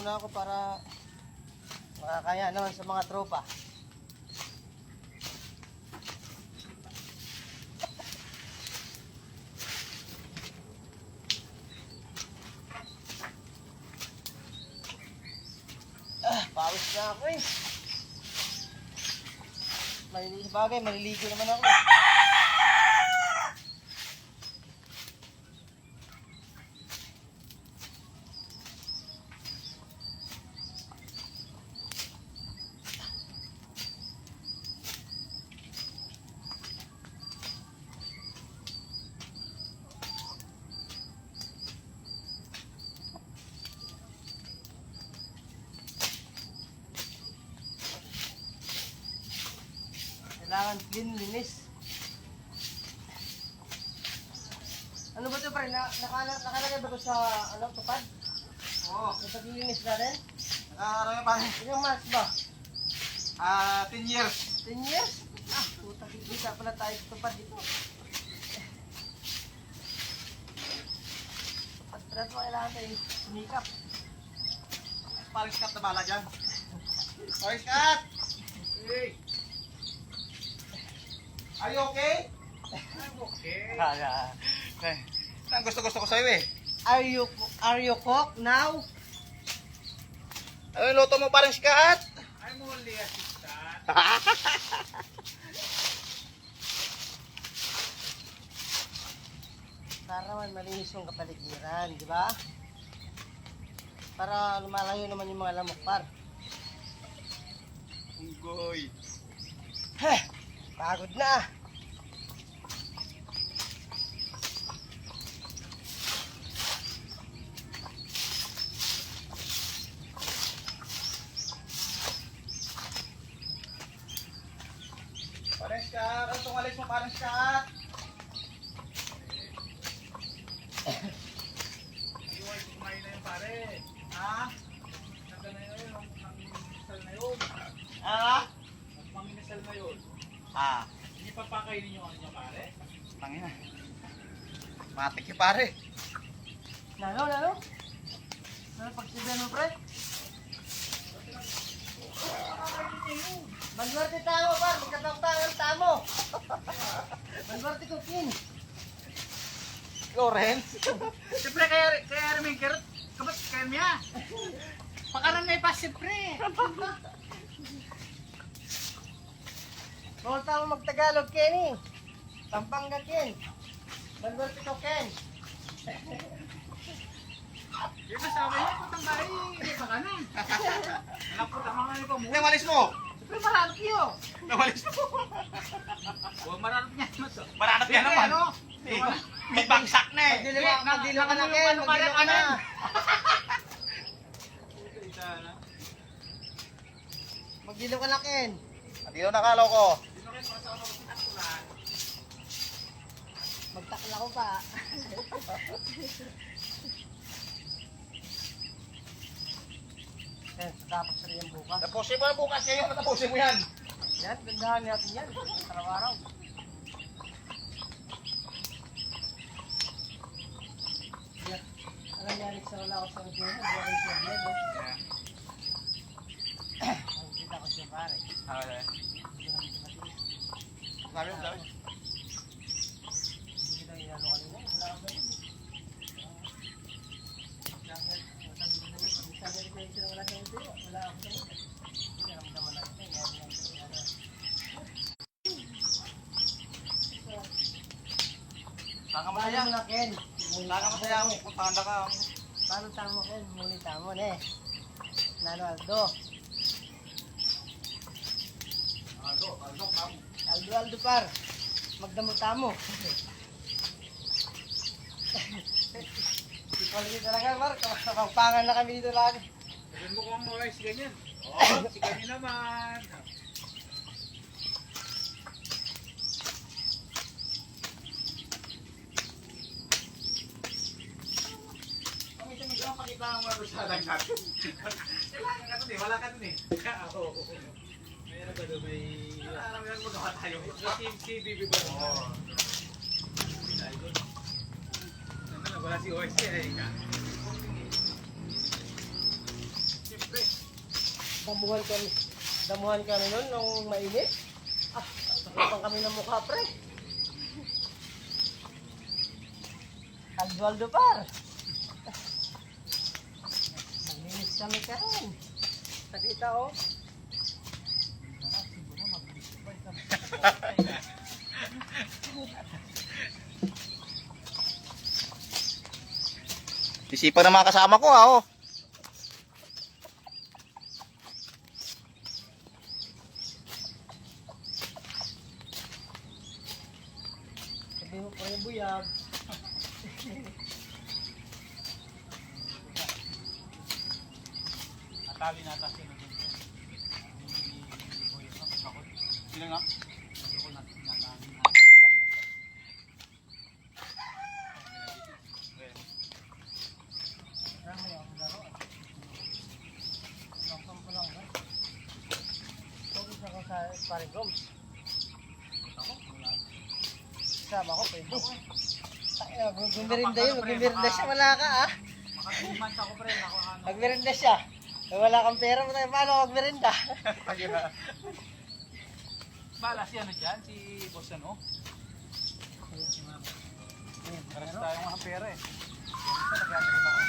muna ako para makakaya naman sa mga tropa. Pawis na ako eh. Bagay, maliligo naman ako. Kailangan linis. Ano ba ito pre? Nakalagay ba ito sa tupad? Oo. Sa paglilinis natin? Nakarami pa rin. Ilang months ba? 10 years. 10 years? Puta, kita pala tayo sa tupad dito. Tupad pala ito, kailangan tayo sumikap. Paris cut na bala dyan. Paris cut! Hey! Are you okay? I'm okay. Ang gusto ko sa'yo eh. Are you cook now? Ano yung luto mo parang sikat? I'm only assistant. Para naman malinis yung kapaligiran, di ba? Para lumalayo naman yung mga lamok par. Unggoy. Pagod na. Parang sikat. Ano itong alis mo parang sikat? Iwan kumain na yun pare. Ha? Nagka na yun, manginasal na yun. Manginasal na yun. Hindi pa pakainin yung ano niya pare. Tangina. Matik yung pare. Lalo? Pagsibihan mo, pre? Banwerte tamo, par. Magkatang tamo. Banwerte ko, kin. Lawrence. Siyempre kaya rin karot. Kabat kaya niya. Pakaran na ipas siyempre. Bawal tamo magtagalog, Kenny. Pampanga, Ken. Banwerte ko, Ken. Yung kasama niya, putang bahay. Baka na. Anak po, tama nga niyo po. Ano yung alis mo? Siyempre marami yun. Nawalis mo. Huwag marami niya. Maranap yan naman. Ano? May bagsak na eh. Magdilo ka na, Ken. Magdilo ka na. Magdilo ka na, Ken. Dito nakalaw ko. Magtakla ko pa. Tapos rin yung bukas. Tapusin mo na bukas ngayon. Tapusin mo yan. Yan, gandahan natin yan. Araw-araw. Yan. Alam niya, Alex, wala ako sa nagpina. Hindi ako yung problem, no? Ang kita ko siya, pare. Okay. Hindi naman siya matiis. Sabi mo, sabi. Hindi kita inano kanina. Wala ka ba yun? Wala ako sa yun. Hindi naman naman natin. Saka mo Paano mo na, Ken? Saka masaya mo. Kung tanda ka. Paano tamo, Ken? Muli tamo, ne? Nano, Aldo? Aldo, par. Magdamo tamo. Di ko lagi talaga, par. Kapagpangan na kami dito lagi. Sabihin mo kung mga si ganyan. Oo, si ganyan naman. Minsan ang pakita ang mga rusalan natin. Kailangan ka dun eh. Wala ka dun eh. Oo. Mayroon ka doon may... Alam mo yan mo gawa tayo. Si Bibi ba? Oo. Wala si OSC eh. Damuhan kami nun nung mainit. Nakipang kami ng mukha, pre. Aldo par. Maglinis kami karon. Nakita oh. Sisipan ng mga kasama ko, oh. Sabi mo pa yung buyag. Natali na ata siya. Sino nga? Marami yung laro. Nakapang ko lang, ha? Focus ako sa Parigom. Sama ko, pwede. Magmerinda yun, magmerinda siya, wala ka, ah. Maka-2 months ako pre, ako ano. Magmerinda siya. Eh, wala kang pera, paano magmerinda? Bala si ano dyan, si Boss ano. Paras tayo mga pera eh. Isa nagano rin ako.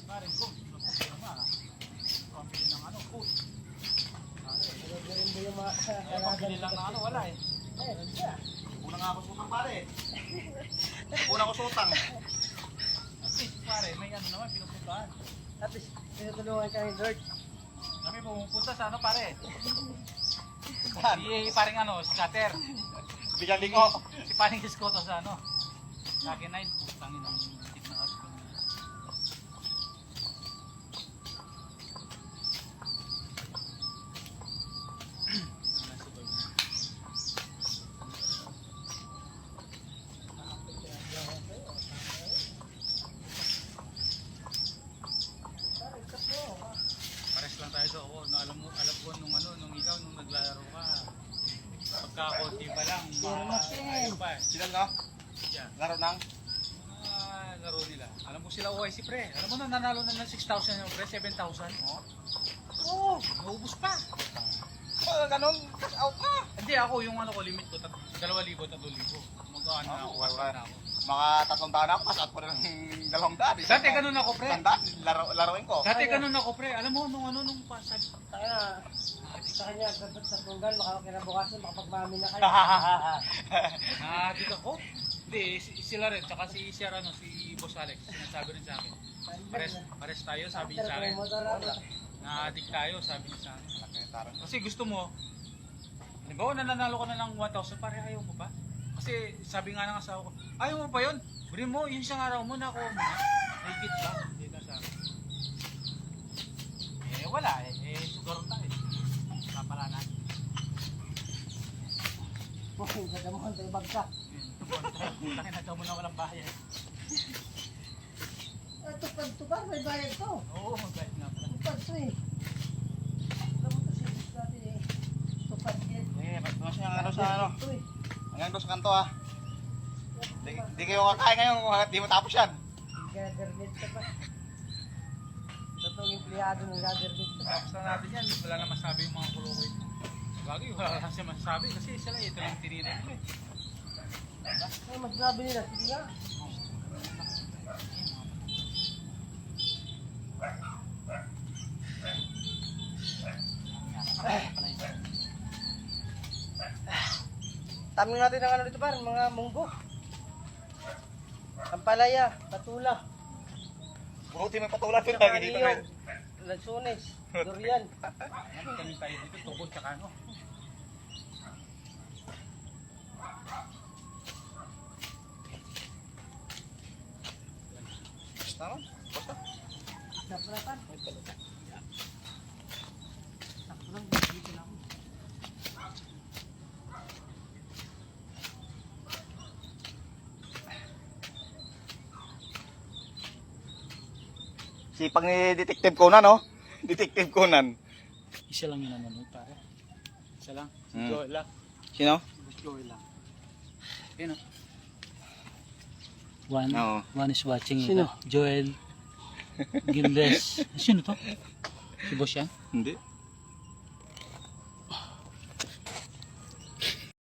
Paring ko, napapirma. Pambili ng ano, food. Magmerinda yung mga Pambili lang ng ano, wala eh. meron siya. Una nga ako sutang, pare. Una ko sutang. At least pare, may ano naman, pinupuntahan. At least, tinutulungan ka ni Lord. Kami pumupunta sa ano pare. Si paring ano, scatter. Bigyan lingo. Si paring iskoto sa ano. Sa akin na yun, putangin ang tip na husband. Pares lang tayo doon. Oh, no, alam ko nung ano, nung ikaw nung naglalaro ka. Pagkakonti pa lang, ayaw pa eh. Sino nga? Yan. Laro ng? Laro nila. Alam mo sila OIC pre. Alam mo na nanalo na ng 6,000 yung pre, 7,000. Oo. Oo, naubos pa. Ganun, out na. Hindi ako yung ano ko limit ko 2,000, 3,000. Magkano na ako, pasok na ako. Mga 300 ako, pasat ko rin ng 200. Dati ganun ako pre. Tandaan, laruin ko. Dati ganun ako pre. Alam mo nung ano nung pasad. Kaya, sa kanya, dapat sa tunggal, baka kinabukasan, makapagmami na kayo. Nadik ako. Hindi, sila rin. Tsaka si Sir ano, si Boss Alex. Sinasabi rin sa akin. Pares tayo, sabi niya sa akin. Na-addict tayo, sabi niya sa akin. Kasi gusto mo, halimbawa nananalo ka na ng 1,000, pare ayaw mo pa? Kasi sabi nga ng asawa ko, ayaw mo pa yun? Brin mo, yung isang araw mo na ako mo na. Higit ba? Dito sa akin. Eh wala eh sugar tayo. Papala natin. Gadamuhan tayo bagsak. Laki na daw mo na walang bayad. Tupad, may bayad to. Oo, magbayad nga pala. Tupad to eh. Alam mo to, sibis natin eh. Tupad yan. Mas yung ano sa ano. Ito eh. Hanggang doon sa kanto ah. Di kayo kakain ngayon kung di matapos yan. Gagarnet ka pa. Totoong empleyado ng gagarnet ka. Tapos na natin yan, wala na masabi yung mga kulokoy. Bagay, wala lang siya masabi kasi sila ito lang tinitin ko eh. Ay, magsabi nila, sige nga. Taming natin ang ano dito pa, mga munggo. Ampalaya, patula, Buruti may patulan ko saka lagi dito. niyog, lansones, durian. Ano kami tayo dito, tubod tsaka ano. Tama? Basta. Napratan. Napratan, dito lang. Sipag ni Detective Conan, no? Detective Conan. Isa lang yun naman pare. Isa lang. Si Hmm. Joel lang. Sino? Si Boss Joel lang. Yun o. Oo. One is watching. Sino? Joel Gildes. Sino to? Si boss yan? Hindi.